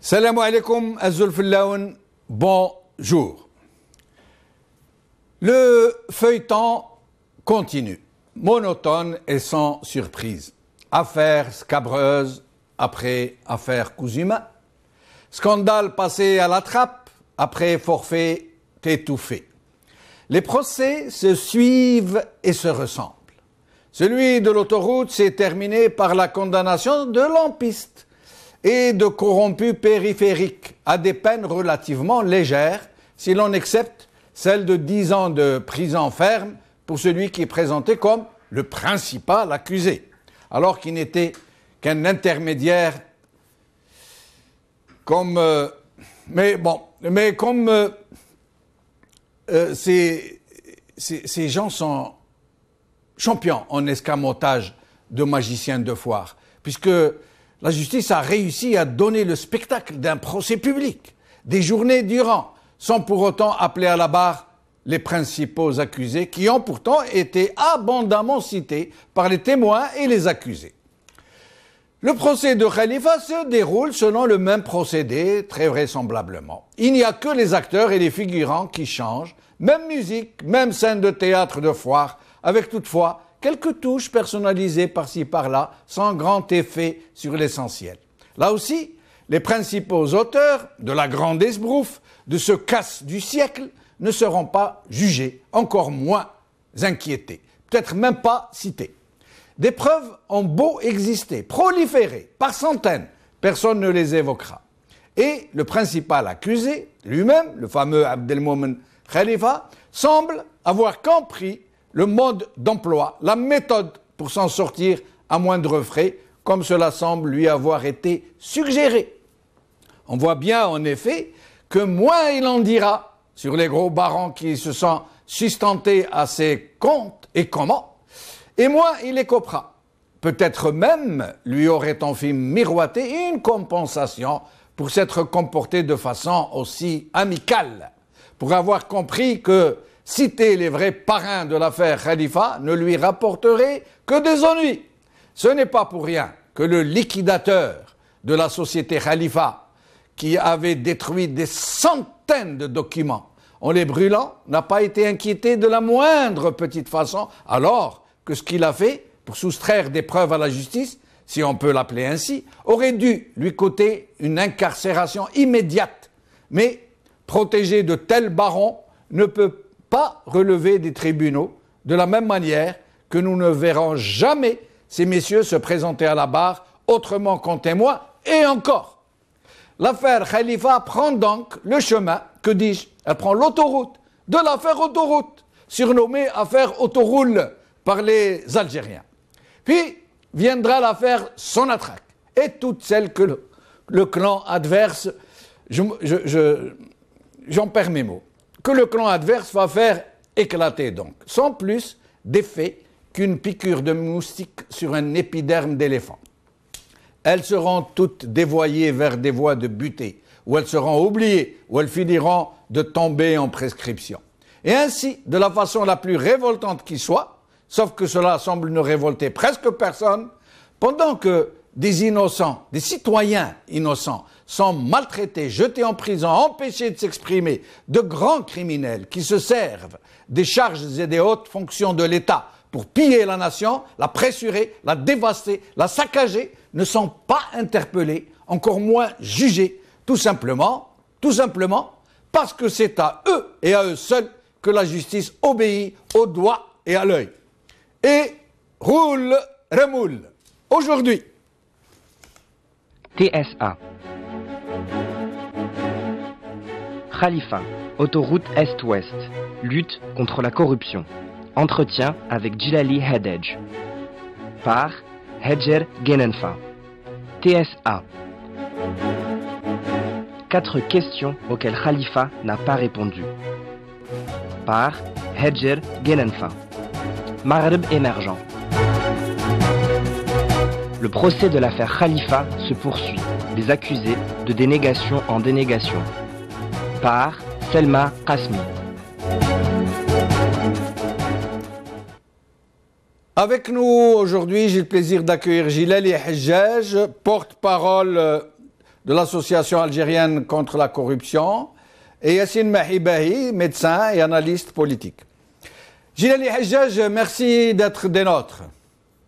Salam alaikum, Azulfillaoun, bonjour. Le feuilleton continue, monotone et sans surprise. Affaire scabreuse après affaire Kouzouma. Scandale passé à la trappe après forfait étouffé. Les procès se suivent et se ressemblent. Celui de l'autoroute s'est terminé par la condamnation de lampistes et de corrompus périphériques à des peines relativement légères si l'on accepte celle de 10 ans de prison ferme pour celui qui est présenté comme le principal accusé, alors qu'il n'était qu'un intermédiaire ces gens sont champions en escamotage de magiciens de foire, puisque la justice a réussi à donner le spectacle d'un procès public, des journées durant, sans pour autant appeler à la barre les principaux accusés, qui ont pourtant été abondamment cités par les témoins et les accusés. Le procès de Khalifa se déroule selon le même procédé, très vraisemblablement. Il n'y a que les acteurs et les figurants qui changent, même musique, même scène de théâtre de foire, avec toutefois quelques touches personnalisées par-ci par-là, sans grand effet sur l'essentiel. Là aussi, les principaux auteurs de la grande esbrouffe, de ce casse du siècle, ne seront pas jugés, encore moins inquiétés, peut-être même pas cités. Des preuves ont beau exister, proliférer par centaines, personne ne les évoquera. Et le principal accusé, lui-même, le fameux Abdelmomen Khalifa, semble avoir compris le mode d'emploi, la méthode pour s'en sortir à moindre frais, comme cela semble lui avoir été suggéré. On voit bien en effet que moins il en dira sur les gros barons qui se sont sustentés à ses comptes et comment, et moins il écopera. Peut-être même lui aurait-on fait miroiter une compensation pour s'être comporté de façon aussi amicale, pour avoir compris que citer les vrais parrains de l'affaire Khalifa ne lui rapporterait que des ennuis. Ce n'est pas pour rien que le liquidateur de la société Khalifa, qui avait détruit des centaines de documents en les brûlant, n'a pas été inquiété de la moindre petite façon, alors que ce qu'il a fait pour soustraire des preuves à la justice, si on peut l'appeler ainsi, aurait dû lui coûter une incarcération immédiate. Mais protéger de tels barons ne peut pas relever des tribunaux, de la même manière que nous ne verrons jamais ces messieurs se présenter à la barre autrement qu'en témoins, et encore. L'affaire Khalifa prend donc le chemin, que dis-je, elle prend l'autoroute de l'affaire autoroute, surnommée affaire autoroule par les Algériens. Puis viendra l'affaire Sonatrach et toutes celles que le clan adverse, j'en perds mes mots, que le clan adverse va faire éclater donc, sans plus d'effet qu'une piqûre de moustique sur un épiderme d'éléphant. Elles seront toutes dévoyées vers des voies de butée, où elles seront oubliées, où elles finiront de tomber en prescription. Et ainsi, de la façon la plus révoltante qui soit, sauf que cela semble ne révolter presque personne, pendant que des innocents, des citoyens innocents, sont maltraités, jetés en prison, empêchés de s'exprimer, de grands criminels qui se servent des charges et des hautes fonctions de l'État pour piller la nation, la pressurer, la dévaster, la saccager, ne sont pas interpellés, encore moins jugés, tout simplement, parce que c'est à eux et à eux seuls que la justice obéit au doigt et à l'œil. Et roule, remoule. Aujourd'hui, TSA. Khalifa, autoroute Est-Ouest, lutte contre la corruption. Entretien avec Djilali Hadej. Par Hedjer Genenfa. TSA. 4 questions auxquelles Khalifa n'a pas répondu. Par Hedjer Genenfa. Maghreb émergent. Le procès de l'affaire Khalifa se poursuit, les accusés de dénégation en dénégation. Par Selma Qasmi. Avec nous aujourd'hui, j'ai le plaisir d'accueillir Djilali Hadej, porte-parole de l'Association algérienne contre la corruption, et Yassine Mahibahi, médecin et analyste politique. Jilali Hajjaj, merci d'être des nôtres.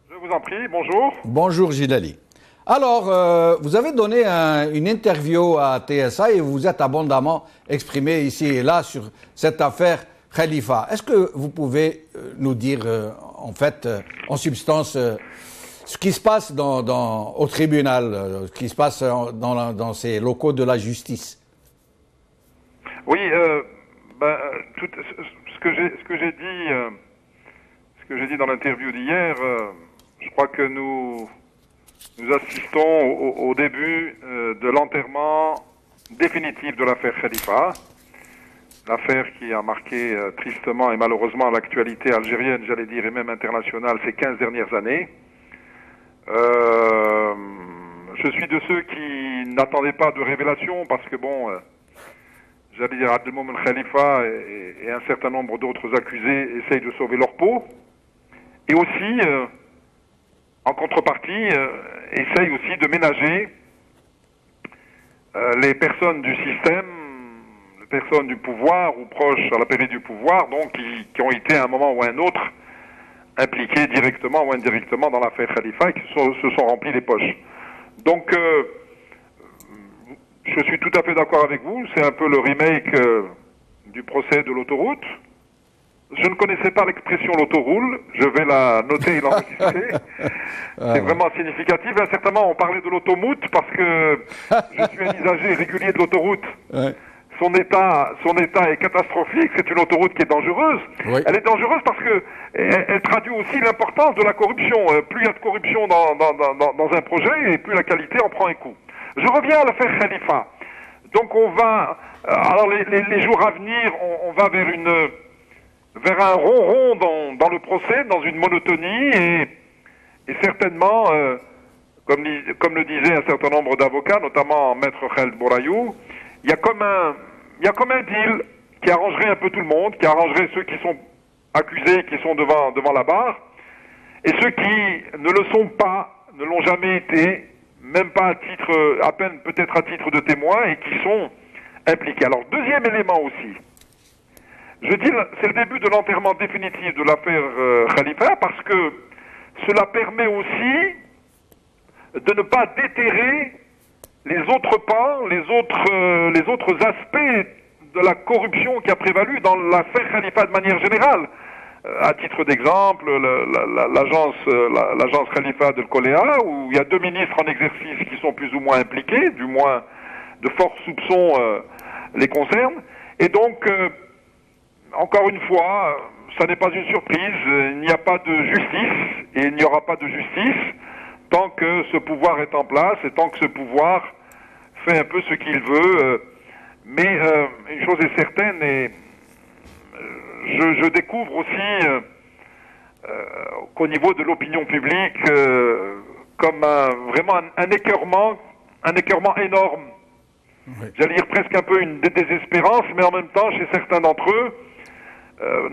Je vous en prie, bonjour. Bonjour Jilali. Alors, vous avez donné une interview à TSA et vous vous êtes abondamment exprimé ici et là sur cette affaire Khalifa. Est-ce que vous pouvez nous dire, en fait, en substance, ce qui se passe au tribunal, ce qui se passe dans ces locaux de la justice? Oui, ce que j'ai dit dans l'interview d'hier, je crois que nous assistons au début de l'enterrement définitif de l'affaire Khalifa. L'affaire qui a marqué tristement et malheureusement l'actualité algérienne, j'allais dire, et même internationale ces 15 dernières années. Je suis de ceux qui n'attendaient pas de révélation parce que j'allais dire, Abdelmomen Khalifa et un certain nombre d'autres accusés essayent de sauver leur peau. Et aussi, en contrepartie, essayent aussi de ménager les personnes du système, les personnes du pouvoir ou proches à la périphérie du pouvoir, donc qui ont été à un moment ou à un autre impliqués directement ou indirectement dans l'affaire Khalifa et qui se sont remplis les poches. Donc, je suis tout à fait d'accord avec vous, c'est un peu le remake du procès de l'autoroute. Je ne connaissais pas l'expression l'autoroule, je vais la noter et l'enregistrer. C'est vraiment significatif. Et certainement, on parlait de l'automoute parce que je suis un usager régulier de l'autoroute. Ouais. Son état est catastrophique, c'est une autoroute qui est dangereuse. Oui. Elle est dangereuse parce que elle traduit aussi l'importance de la corruption. Plus il y a de corruption dans un projet, et plus la qualité en prend un coup. Je reviens à l'affaire Khalifa. Donc on va, alors les jours à venir, on va vers un ronron dans le procès, dans une monotonie, et certainement, comme le disait un certain nombre d'avocats, notamment Maître Khaled Bourayou, il y a comme un deal qui arrangerait un peu tout le monde, qui arrangerait ceux qui sont accusés, qui sont devant la barre, et ceux qui ne le sont pas, ne l'ont jamais été, même pas à peine peut-être à titre de témoin, et qui sont impliqués. Alors, deuxième élément aussi, je dis, c'est le début de l'enterrement définitif de l'affaire Khalifa, parce que cela permet aussi de ne pas déterrer les autres pans, les autres aspects de la corruption qui a prévalu dans l'affaire Khalifa de manière générale. À titre d'exemple, l'agence Khalifa de Koléa, où il y a 2 ministres en exercice qui sont plus ou moins impliqués, du moins de forts soupçons les concernent. Et donc, encore une fois, ça n'est pas une surprise, il n'y a pas de justice, et il n'y aura pas de justice tant que ce pouvoir est en place, et tant que ce pouvoir fait un peu ce qu'il veut. Mais une chose est certaine, et je découvre aussi qu'au niveau de l'opinion publique, comme vraiment un écœurement énorme. Oui. J'allais dire presque un peu une désespérance, mais en même temps, chez certains d'entre eux,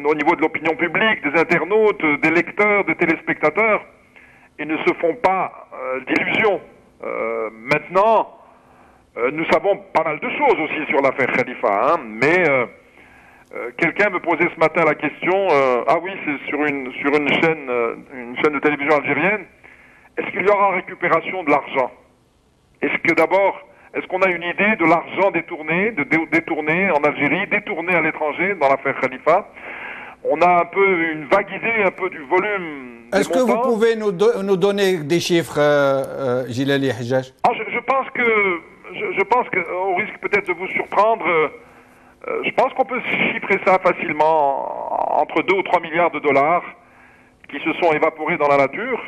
au niveau de l'opinion publique, des internautes, des lecteurs, des téléspectateurs, ils ne se font pas d'illusions. Maintenant, nous savons pas mal de choses aussi sur l'affaire Khalifa, mais quelqu'un me posait ce matin la question, ah oui, c'est sur une chaîne de télévision algérienne, est-ce qu'il y aura récupération de l'argent? Est-ce qu'on a une idée de l'argent détourné en Algérie, détourné à l'étranger dans l'affaire Khalifa? On a un peu une vague idée, un peu du volume. Est-ce que vous pouvez nous donner des chiffres, Jilali Hajjaj? Je pense que, au risque peut-être de vous surprendre, je pense qu'on peut chiffrer ça facilement entre 2 ou 3 milliards de dollars qui se sont évaporés dans la nature.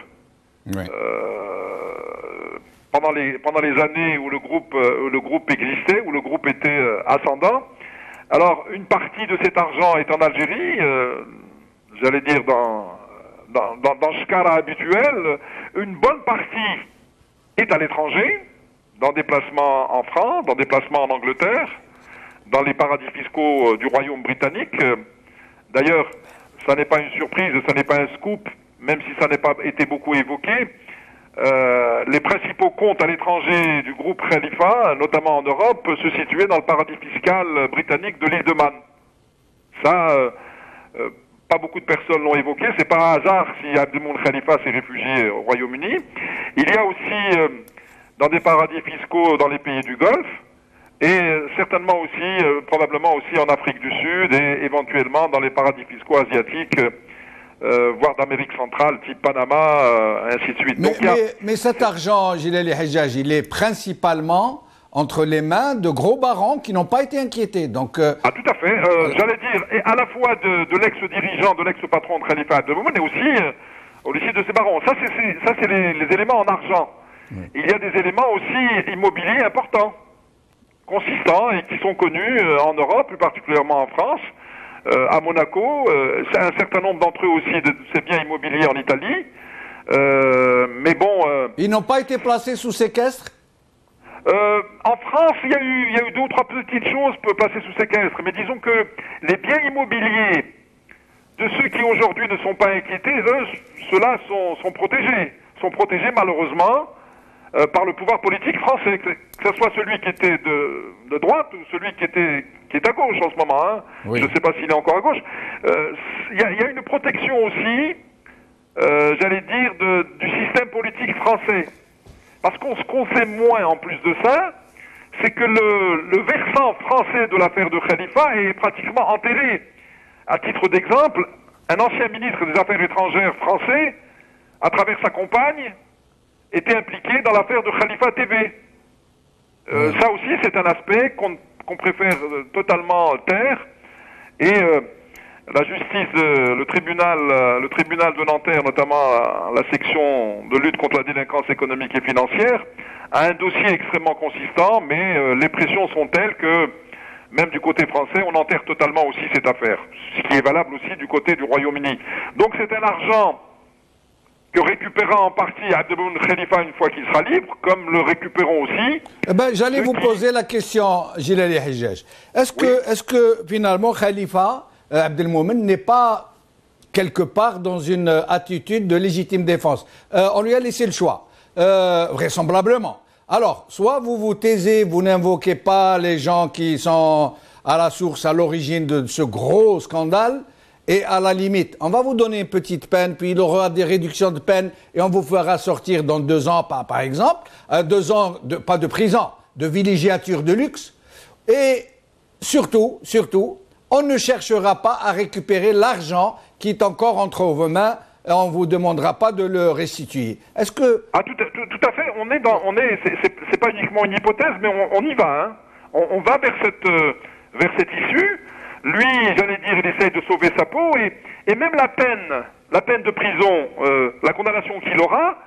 Oui. Pendant les années où le groupe existait, où le groupe était ascendant. Alors, une partie de cet argent est en Algérie, j'allais dire dans ce cas habituel. Une bonne partie est à l'étranger, dans des placements en France, dans des placements en Angleterre, dans les paradis fiscaux du Royaume britannique. D'ailleurs, ça n'est pas une surprise, ça n'est pas un scoop, même si ça n'a pas été beaucoup évoqué. les principaux comptes à l'étranger du groupe Khalifa, notamment en Europe, se situaient dans le paradis fiscal britannique de l'île de Man. Ça, pas beaucoup de personnes l'ont évoqué. C'est pas un hasard si Abdelmoun Khalifa s'est réfugié au Royaume-Uni. Il y a aussi dans des paradis fiscaux dans les pays du Golfe et certainement aussi, probablement aussi en Afrique du Sud et éventuellement dans les paradis fiscaux asiatiques, voire d'Amérique centrale, type Panama, ainsi de suite. Mais cet argent, Gilali Hajjaj, il est principalement entre les mains de gros barons qui n'ont pas été inquiétés. Donc, ah, tout à fait. J'allais dire, et à la fois de l'ex-dirigeant, de l'ex-patron de Khalifa Abdelmoumene, et aussi de ces barons. Ça, c'est les éléments en argent. Oui. Il y a des éléments aussi immobiliers importants, consistants, et qui sont connus en Europe, plus particulièrement en France, à Monaco, un certain nombre d'entre eux aussi de ces biens immobiliers en Italie. Mais bon... Ils n'ont pas été placés sous séquestre? En France, il y a eu deux ou trois petites choses placées sous séquestre, mais disons que les biens immobiliers de ceux qui aujourd'hui ne sont pas inquiétés, ceux-là sont protégés. Sont protégés malheureusement par le pouvoir politique français, que ce soit celui qui était de droite ou celui qui est à gauche en ce moment. Hein. Oui. Je ne sais pas s'il est encore à gauche. Il y a une protection aussi, j'allais dire, du système politique français. Parce qu'on sait moins en plus de ça, c'est que le versant français de l'affaire de Khalifa est pratiquement enterré. À titre d'exemple, un ancien ministre des Affaires étrangères français, à travers sa compagne, était impliqué dans l'affaire de Khalifa TV. Ça aussi, c'est un aspect qu'on préfère totalement taire. Et la justice, le tribunal de Nanterre, notamment la section de lutte contre la délinquance économique et financière, a un dossier extrêmement consistant, mais les pressions sont telles que, même du côté français, on enterre totalement aussi cette affaire. Ce qui est valable aussi du côté du Royaume-Uni. Donc c'est un argent que récupérera en partie Abdelmoumene Khalifa une fois qu'il sera libre, comme le récupéreront aussi... j'allais vous poser la question, Gilali Hajjaj. Est-ce que finalement Khalifa Abdelmoumene n'est pas quelque part dans une attitude de légitime défense? On lui a laissé le choix, vraisemblablement. Alors, soit vous vous taisez, vous n'invoquez pas les gens qui sont à la source, à l'origine de ce gros scandale, et à la limite, on va vous donner une petite peine, puis il aura des réductions de peine, et on vous fera sortir dans 2 ans, par exemple, 2 ans, pas de prison, de villégiature de luxe, et surtout, on ne cherchera pas à récupérer l'argent qui est encore entre vos mains. On ne vous demandera pas de le restituer. Est-ce que... Ah, tout à fait. C'est pas uniquement une hypothèse, mais on y va. Hein. On va vers cette issue. Lui, j'allais dire, il essaye de sauver sa peau et même la peine de prison, la condamnation qu'il aura,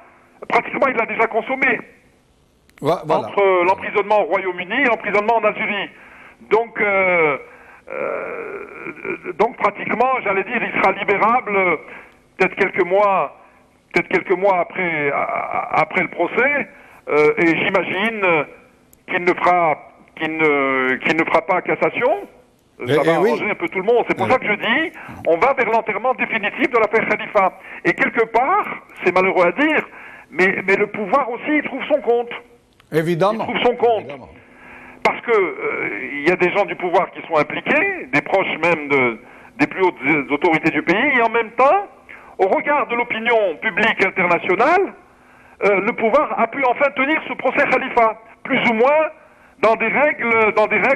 pratiquement il l'a déjà consommée. Voilà. Entre l'emprisonnement au Royaume-Uni et l'emprisonnement en Algérie. Donc pratiquement, j'allais dire, il sera libérable peut-être quelques mois après le procès, et j'imagine qu'il ne fera pas cassation. Ça va arranger un peu tout le monde. C'est pour ça que je dis, on va vers l'enterrement définitif de l'affaire Khalifa. Et quelque part, c'est malheureux à dire, mais le pouvoir aussi, il trouve son compte. Évidemment. Il trouve son compte. Évidemment. Parce que il y a des gens du pouvoir qui sont impliqués, des proches même des plus hautes autorités du pays, et en même temps, au regard de l'opinion publique internationale, le pouvoir a pu enfin tenir ce procès Khalifa, plus ou moins dans des règles,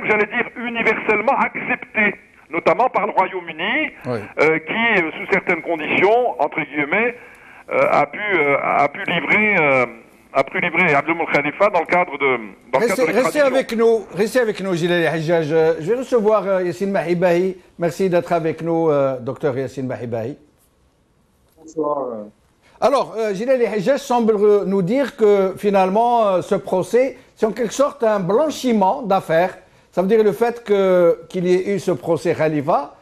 j'allais dire, universellement acceptées, notamment par le Royaume-Uni, qui, sous certaines conditions, entre guillemets, a pu livrer Abdelmoumene Khalifa dans le cadre de l'extradition. Restez avec nous, Gilali Hajjaj. Je vais recevoir Yassine Mahibahi. Merci d'être avec nous, docteur Yassine Mahibahi. Bonsoir. Alors, Gilali Hajjaj semble nous dire que finalement, ce procès, c'est en quelque sorte un blanchiment d'affaires. Ça veut dire le fait qu'il y ait eu ce procès Khalifa,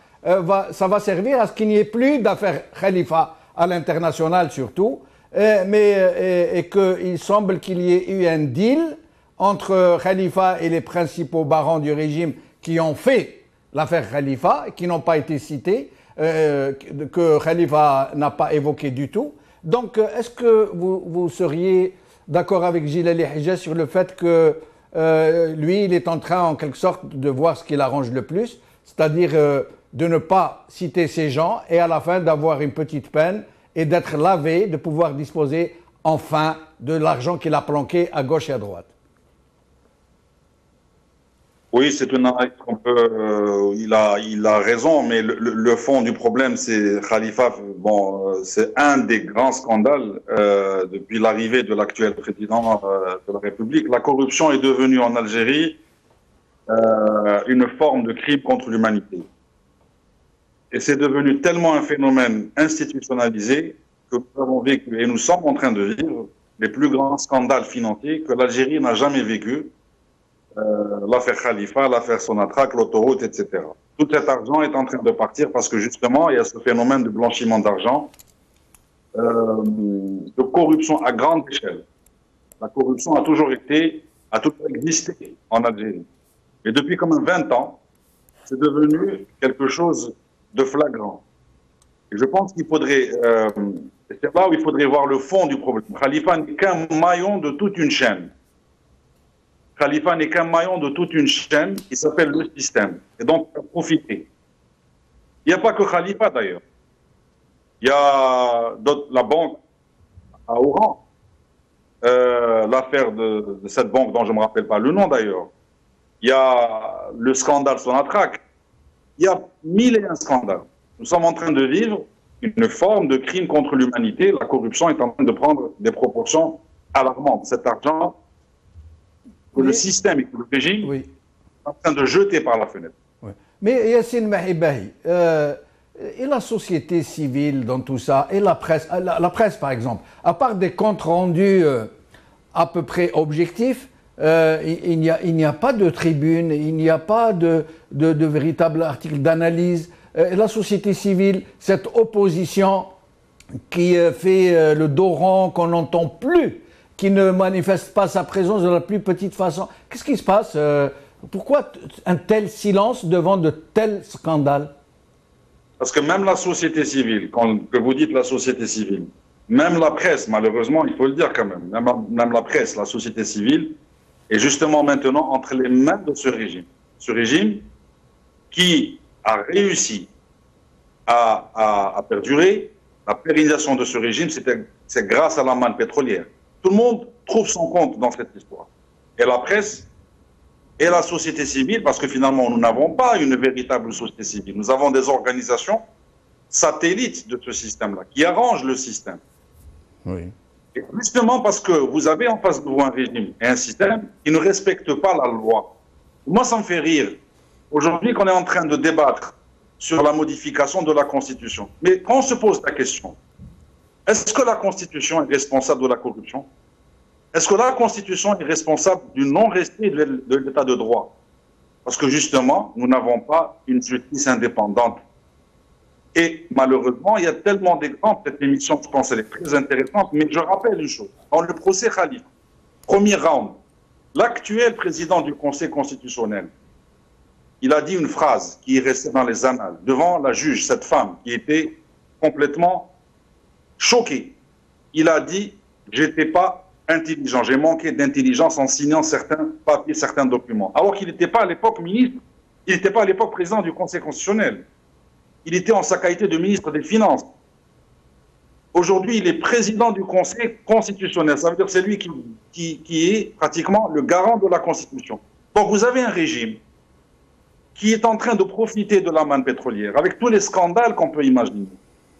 ça va servir à ce qu'il n'y ait plus d'affaires Khalifa à l'international surtout, et qu'il semble qu'il y ait eu un deal entre Khalifa et les principaux barons du régime qui ont fait l'affaire Khalifa, qui n'ont pas été cités, que Khalifa n'a pas évoqué du tout, Donc, est-ce que vous seriez d'accord avec Gilles Ali Hijaz sur le fait que lui, il est en train, en quelque sorte, de voir ce qui l'arrange le plus, c'est-à-dire de ne pas citer ces gens et à la fin d'avoir une petite peine et d'être lavé, de pouvoir disposer enfin de l'argent qu'il a planqué à gauche et à droite? Oui, c'est une analyse qu'on peut. Il a raison, mais le fond du problème, c'est Khalifa. Bon, c'est un des grands scandales depuis l'arrivée de l'actuel président de la République. La corruption est devenue en Algérie une forme de crime contre l'humanité. Et c'est devenu tellement un phénomène institutionnalisé que nous avons vécu et nous sommes en train de vivre les plus grands scandales financiers que l'Algérie n'a jamais vécu. L'affaire Khalifa, l'affaire Sonatrach, l'autoroute, etc. Tout cet argent est en train de partir parce que justement, il y a ce phénomène de blanchiment d'argent, de corruption à grande échelle. La corruption a toujours existé en Algérie. Et depuis quand même 20 ans, c'est devenu quelque chose de flagrant. Et je pense qu'il faudrait, c'est là où il faudrait voir le fond du problème. Khalifa n'est qu'un maillon de toute une chaîne. Khalifa n'est qu'un maillon de toute une chaîne qui s'appelle le système. Et donc, il faut profiter. Il n'y a pas que Khalifa d'ailleurs. Il y a la banque à Oran, l'affaire de cette banque dont je ne me rappelle pas le nom d'ailleurs. Il y a le scandale Sonatrach. Il y a 1001 scandales. Nous sommes en train de vivre une forme de crime contre l'humanité. La corruption est en train de prendre des proportions alarmantes. Cet argent que le système et que le régime sont en train de jeter par la fenêtre. Oui. Mais Yassine Mahibahi, et la société civile dans tout ça, et la presse par exemple, à part des comptes rendus à peu près objectifs, il n'y a pas de tribune, il n'y a pas de véritable article d'analyse. La société civile, cette opposition qui fait le dos rond, qu'on n'entend plus, qui ne manifeste pas sa présence de la plus petite façon. Qu'est-ce qui se passe? Pourquoi un tel silence devant de tels scandales? Parce que même la société civile, que vous dites la société civile, même la presse, malheureusement, il faut le dire quand même, même la presse, la société civile, est justement maintenant entre les mains de ce régime. Ce régime qui a réussi à perdurer. La pérennisation de ce régime, c'est grâce à la manne pétrolière. Tout le monde trouve son compte dans cette histoire. Et la presse et la société civile, parce que finalement, nous n'avons pas une véritable société civile. Nous avons des organisations satellites de ce système-là, qui arrangent le système. Oui. Et justement parce que vous avez en face de vous un régime et un système qui ne respecte pas la loi. Moi, ça me fait rire. Aujourd'hui, qu'on est en train de débattre sur la modification de la Constitution. Mais quand on se pose la question, est-ce que la Constitution est responsable de la corruption? Est-ce que la Constitution est responsable du non-respect de l'état de droit? Parce que justement, nous n'avons pas une justice indépendante. Et malheureusement, il y a tellement d'exemples. Cette émission, je pense, elle est très intéressante. Mais je rappelle une chose. Dans le procès Khalifa, premier round, l'actuel président du Conseil constitutionnel, il a dit une phrase qui est restée dans les annales, devant la juge, cette femme qui était complètement choquée. Il a dit « J'étais pas intelligent, j'ai manqué d'intelligence en signant certains papiers, certains documents ». Alors qu'il n'était pas à l'époque ministre, il n'était pas à l'époque président du Conseil constitutionnel. Il était en sa qualité de ministre des Finances. Aujourd'hui, il est président du Conseil constitutionnel. Ça veut dire que c'est lui qui est pratiquement le garant de la Constitution. Donc vous avez un régime qui est en train de profiter de la manne pétrolière, avec tous les scandales qu'on peut imaginer,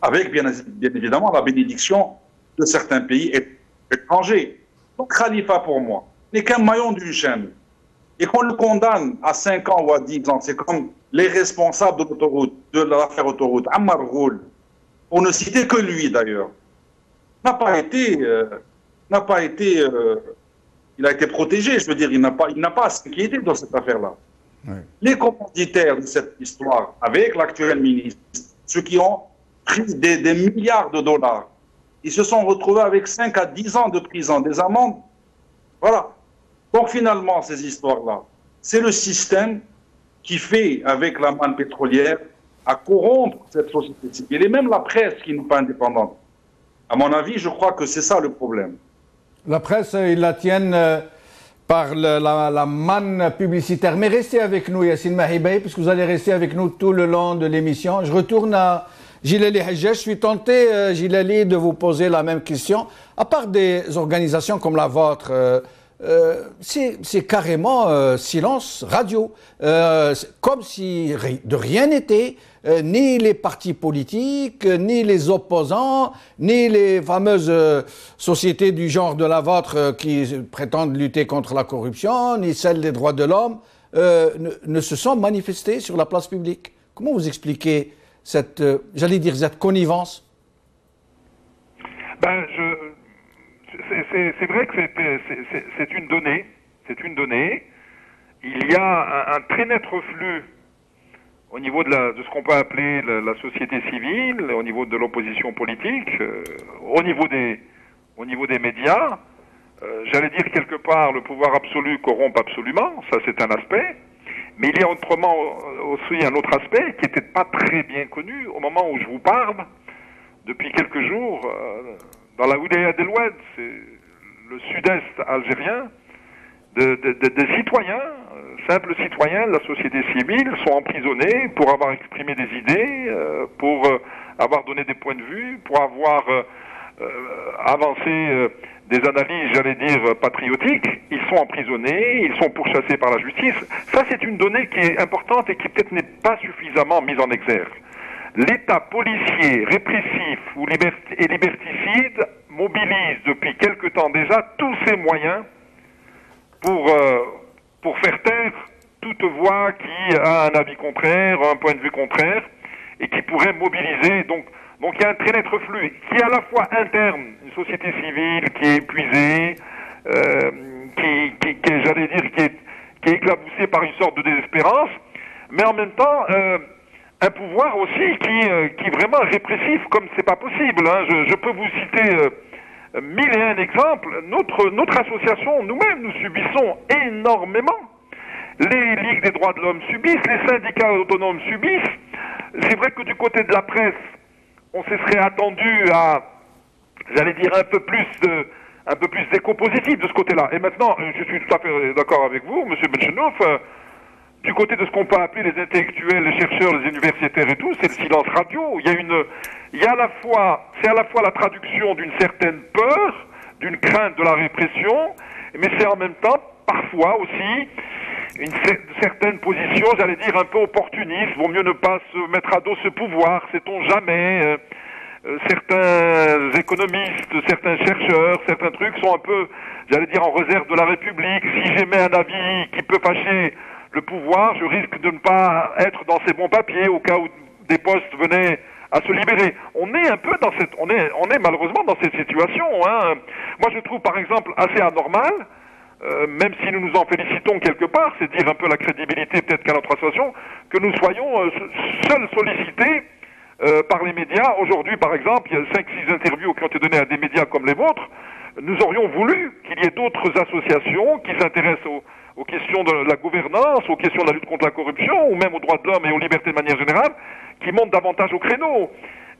avec bien évidemment la bénédiction de certains pays étrangers. Donc Khalifa, pour moi, n'est qu'un maillon d'une chaîne. Et qu'on le condamne à 5 ans ou à 10 ans, c'est comme les responsables de l'autoroute, de l'affaire autoroute, Ammar Ghoul, pour ne citer que lui d'ailleurs, n'a pas été, il a été protégé, je veux dire, il n'a pas à s'inquiéter dans cette affaire-là. Oui. Les commanditaires de cette histoire, avec l'actuel ministre, ceux qui ont pris des milliards de dollars, ils se sont retrouvés avec 5 à 10 ans de prison, des amendes. Voilà. Donc finalement, ces histoires-là, c'est le système qui fait, avec la manne pétrolière, à corrompre cette société civile, et même la presse qui n'est pas indépendante. À mon avis, je crois que c'est ça le problème. La presse, ils la tiennent par la manne publicitaire. Mais restez avec nous, Yassine Mahibey, puisque vous allez rester avec nous tout le long de l'émission. Je retourne à Djilali Hajjaj. Je suis tenté, Djilali, de vous poser la même question. À part des organisations comme la vôtre, c'est carrément silence radio. Comme si de rien n'était. Ni les partis politiques, ni les opposants, ni les fameuses sociétés du genre de la vôtre qui prétendent lutter contre la corruption, ni celles des droits de l'homme, ne se sont manifestés sur la place publique. Comment vous expliquez cette, j'allais dire, cette connivence? Ben, c'est vrai que c'est une donnée. C'est une donnée. Il y a un très net reflux au niveau de ce qu'on peut appeler la société civile, au niveau de l'opposition politique, au niveau des médias. J'allais dire quelque part, le pouvoir absolu corrompt absolument, ça c'est un aspect. Mais il y a autrement aussi un autre aspect qui n'était pas très bien connu au moment où je vous parle, depuis quelques jours, dans la Oudéa del Oued, c'est le sud-est algérien, de citoyens, simples citoyens de la société civile sont emprisonnés pour avoir exprimé des idées, pour avoir donné des points de vue, pour avoir avancé des analyses, j'allais dire, patriotiques. Ils sont emprisonnés, ils sont pourchassés par la justice. Ça, c'est une donnée qui est importante et qui peut-être n'est pas suffisamment mise en exergue. L'État policier, répressif et liberticide mobilise depuis quelque temps déjà tous ses moyens pour faire taire toute voix qui a un avis contraire, un point de vue contraire, et qui pourrait mobiliser. Donc il y a un très net reflux, qui est à la fois interne, une société civile qui est épuisée, j'allais dire, qui est éclaboussée par une sorte de désespérance, mais en même temps, un pouvoir aussi qui est vraiment répressif, comme c'est pas possible. Hein. Je peux vous citer 1001 exemples. Notre association, nous-mêmes, nous subissons énormément. Les ligues des droits de l'homme subissent, les syndicats autonomes subissent. C'est vrai que du côté de la presse, on se serait attendu à, j'allais dire, un peu plus d'écho positif de ce côté-là. Et maintenant, je suis tout à fait d'accord avec vous, Monsieur Benchenouf, du côté de ce qu'on peut appeler les intellectuels, les chercheurs, les universitaires et tout, c'est le silence radio. C'est à la fois la traduction d'une certaine peur, d'une crainte de la répression, mais c'est en même temps, parfois aussi, une certaine position, j'allais dire, un peu opportuniste. Vaut mieux ne pas se mettre à dos ce pouvoir, sait-on jamais. Certains économistes, certains chercheurs, certains trucs sont un peu, j'allais dire, en réserve de la République. Si j'émets un avis qui peut fâcher le pouvoir, je risque de ne pas être dans ces bons papiers au cas où des postes venaient à se libérer. On est un peu dans on est malheureusement dans cette situation. Hein. Moi, je trouve par exemple assez anormal, même si nous nous en félicitons quelque part, c'est dire un peu la crédibilité peut-être qu'à notre association, que nous soyons seuls sollicités par les médias. Aujourd'hui, par exemple, il y a 5-6 interviews qui ont été données à des médias comme les vôtres. Nous aurions voulu qu'il y ait d'autres associations qui s'intéressent aux questions de la gouvernance, aux questions de la lutte contre la corruption, ou même aux droits de l'homme et aux libertés de manière générale, qui montent davantage au créneau.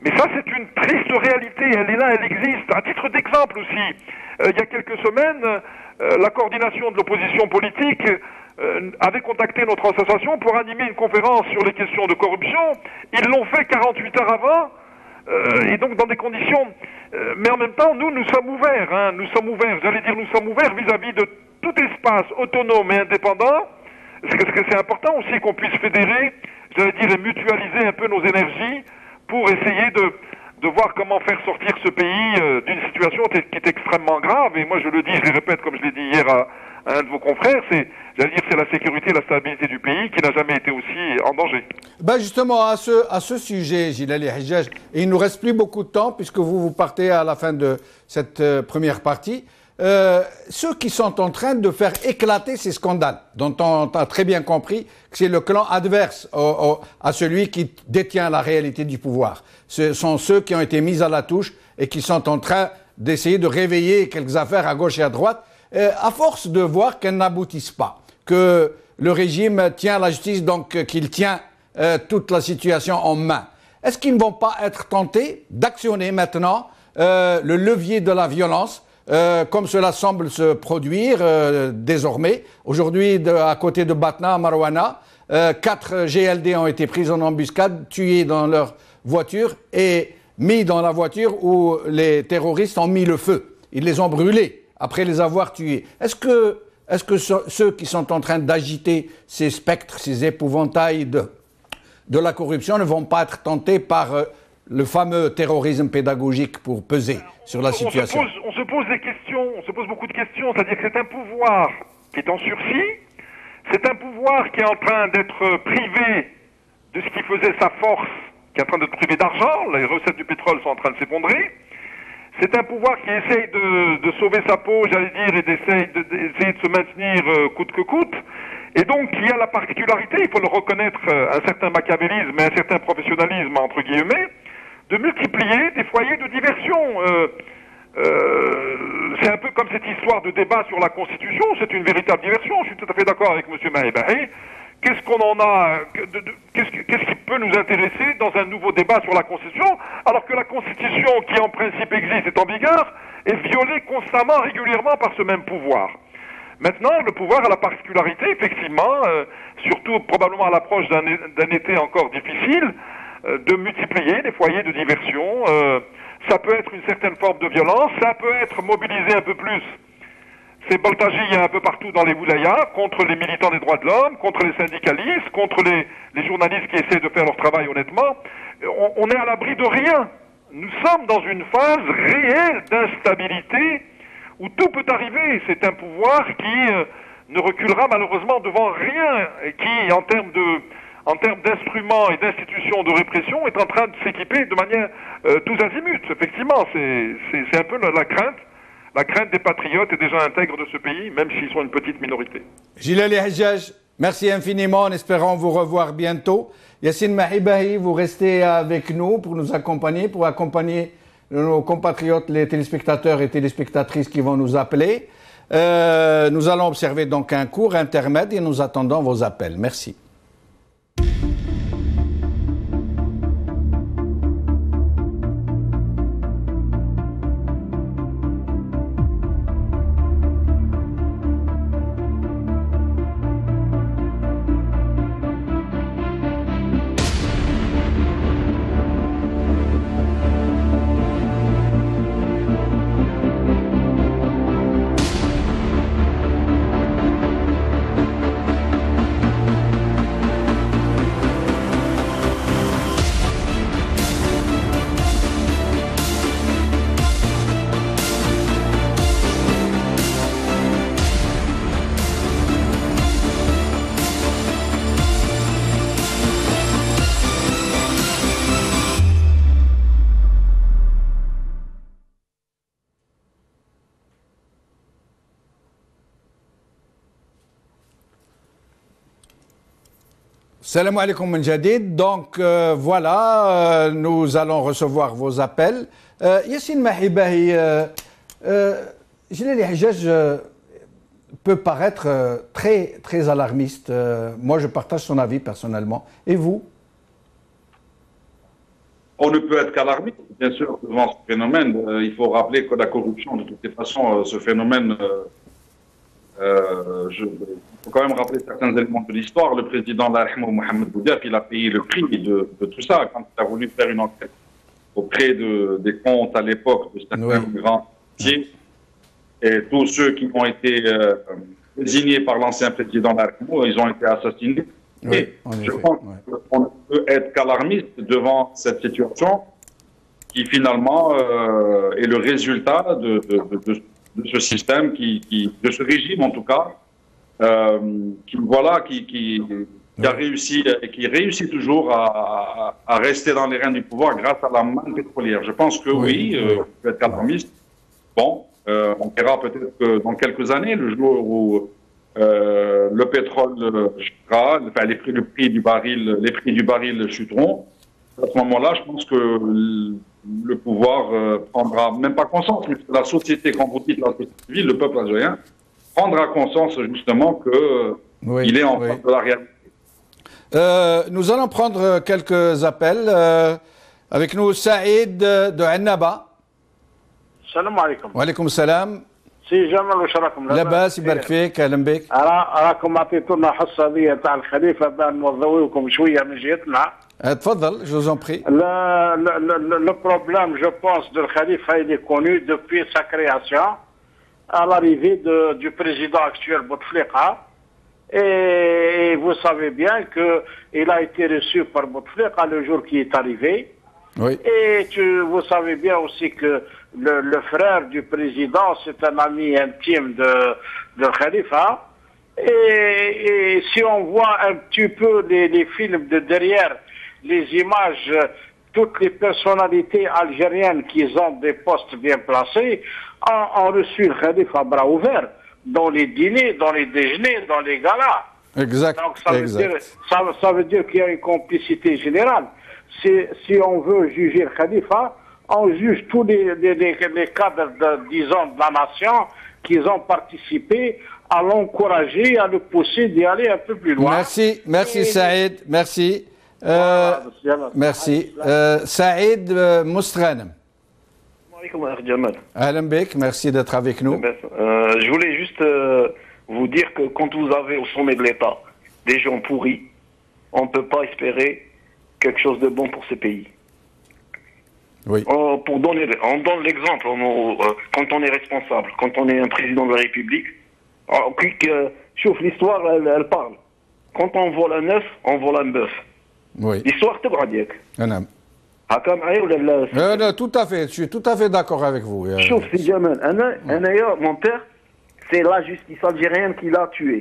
Mais ça, c'est une triste réalité. Elle est là, elle existe. À titre d'exemple aussi, il y a quelques semaines, la coordination de l'opposition politique avait contacté notre association pour animer une conférence sur les questions de corruption. Ils l'ont fait 48 heures avant, et donc dans des conditions... mais en même temps, nous sommes ouverts. Hein, nous sommes ouverts, j'allais dire, nous sommes ouverts vis-à-vis de tout espace autonome et indépendant. Parce que c'est important aussi qu'on puisse fédérer, j'allais dire, et mutualiser un peu nos énergies pour essayer de voir comment faire sortir ce pays d'une situation qui est extrêmement grave. Et moi, je le dis, je le répète, comme je l'ai dit hier à un de vos confrères, c'est la sécurité et la stabilité du pays qui n'a jamais été aussi en danger. Ben justement, à ce sujet, Djilali Hajjaj, et il ne nous reste plus beaucoup de temps puisque vous partez à la fin de cette première partie. Ceux qui sont en train de faire éclater ces scandales, dont on a très bien compris que c'est le clan adverse à celui qui détient la réalité du pouvoir. Ce sont ceux qui ont été mis à la touche et qui sont en train d'essayer de réveiller quelques affaires à gauche et à droite, à force de voir qu'elles n'aboutissent pas, que le régime tient la justice, donc qu'il tient toute la situation en main. Est-ce qu'ils ne vont pas être tentés d'actionner maintenant le levier de la violence, comme cela semble se produire désormais. Aujourd'hui, à côté de Batna, à Marouana, 4 GLD ont été pris en embuscade, tués dans leur voiture et mis dans la voiture où les terroristes ont mis le feu. Ils les ont brûlés après les avoir tués. Est-ce que ceux qui sont en train d'agiter ces spectres, ces épouvantails de la corruption ne vont pas être tentés par le fameux terrorisme pédagogique pour peser sur la situation? On se pose des questions, on se pose beaucoup de questions, c'est-à-dire que c'est un pouvoir qui est en sursis, c'est un pouvoir qui est en train d'être privé de ce qui faisait sa force, qui est en train d'être privé d'argent, les recettes du pétrole sont en train de s'effondrer. C'est un pouvoir qui essaye de sauver sa peau, j'allais dire, et d'essayer de se maintenir coûte que coûte. Et donc, il y a la particularité, il faut le reconnaître, un certain machiavélisme et un certain professionnalisme, entre guillemets, de multiplier des foyers de diversion. C'est un peu comme cette histoire de débat sur la Constitution, c'est une véritable diversion. Je suis tout à fait d'accord avec M. Mahibahi. Qu'est-ce qu'on en a, qu'est-ce qui peut nous intéresser dans un nouveau débat sur la Constitution, alors que la Constitution, qui en principe existe, est en vigueur, est violée constamment, régulièrement par ce même pouvoir. Maintenant, le pouvoir a la particularité, effectivement, surtout probablement à l'approche d'un été encore difficile, de multiplier les foyers de diversion. Ça peut être une certaine forme de violence, ça peut être mobilisé un peu plus. C'est boltagie un peu partout dans les wilayas, contre les militants des droits de l'homme, contre les syndicalistes, contre les journalistes qui essaient de faire leur travail honnêtement. On est à l'abri de rien. Nous sommes dans une phase réelle d'instabilité où tout peut arriver. C'est un pouvoir qui ne reculera malheureusement devant rien et qui, en termes d'instruments et d'institutions de répression, est en train de s'équiper de manière tous azimuts. Effectivement, c'est un peu la crainte. La crainte des patriotes et des gens intègres de ce pays, même s'ils sont une petite minorité. Gilali Hajjaj, merci infiniment, en espérant vous revoir bientôt. Yassine Mahibahi, vous restez avec nous pour nous accompagner, pour accompagner nos compatriotes, les téléspectateurs et téléspectatrices qui vont nous appeler. Nous allons observer donc un court intermède et nous attendons vos appels. Merci. Salam alaikum min jadid. Donc voilà, nous allons recevoir vos appels. Yassine Mahibahi, Gilali Hajjaj peut paraître très alarmiste. Moi, je partage son avis personnellement. Et vous? On ne peut être qu'alarmiste, bien sûr, devant ce phénomène. Il faut rappeler que la corruption, de toutes les façons, ce phénomène... il faut quand même rappeler certains éléments de l'histoire. Le président Mohamed Boudiaf, il a payé le prix de tout ça quand il a voulu faire une enquête auprès des comptes à l'époque de certains grands métiers. Et tous ceux qui ont été désignés par l'ancien président Larkhmo, ils ont été assassinés. Oui, et je pense qu'on ne peut être qu'alarmiste devant cette situation qui finalement est le résultat de ce système, de ce régime en tout cas, qui a réussi et qui réussit toujours à rester dans les rênes du pouvoir grâce à la manne pétrolière. Je pense que oui, on peut être alarmiste. Bon, on verra peut-être que dans quelques années, le jour où le pétrole chutera, enfin les prix du baril chuteront. À ce moment-là, je pense que le pouvoir prendra même pas conscience, mais la société, quand vous dites la société civile, le peuple algérien, prendra conscience justement que il est en face de la réalité. Nous allons prendre quelques appels. Avec nous, Saïd de Annaba. السلام عليكم. وعليكم السلام. سي جمال واش راكم؟ لاباس يبارك فيك، اهلا بك. راكم عطيتونا حصه هذه تاع الخليفه بان نوضويكم شويه من جهتنا. تفضل، جو زون بري. Le problème, je pense, de Khalifa, il est connu depuis sa création, à l'arrivée du président actuel Bouteflika. Et vous savez bien qu'il a été reçu par Bouteflika le jour qui est arrivé. Oui. Et vous savez bien aussi que le frère du président, c'est un ami intime de Khalifa. Et si on voit un petit peu les films de derrière, les images, toutes les personnalités algériennes qui ont des postes bien placés ont reçu le Khalifa à bras ouverts dans les dîners, dans les déjeuners, dans les galas. Exact. Donc ça veut dire qu'il y a une complicité générale. Si on veut juger le Khalifa, on juge tous les cadres, disons, de la nation qui ont participé à l'encourager, à le pousser d'y aller un peu plus loin. Merci Saïd, merci. Merci. Saïd Moustghanem. Ahlan bek, merci d'être avec nous. Je voulais juste vous dire que quand vous avez au sommet de l'État des gens pourris, on ne peut pas espérer quelque chose de bon pour ce pays. Oui. On donne l'exemple quand on est responsable, quand on est un président de la République. Chouf, l'histoire, elle parle. Quand on vole un œuf, on vole un bœuf. Oui. L'histoire te gradiek. Tout à fait, je suis tout à fait d'accord avec vous. Chouf, c'est Jamal. Mon père, c'est la justice algérienne qui l'a tué.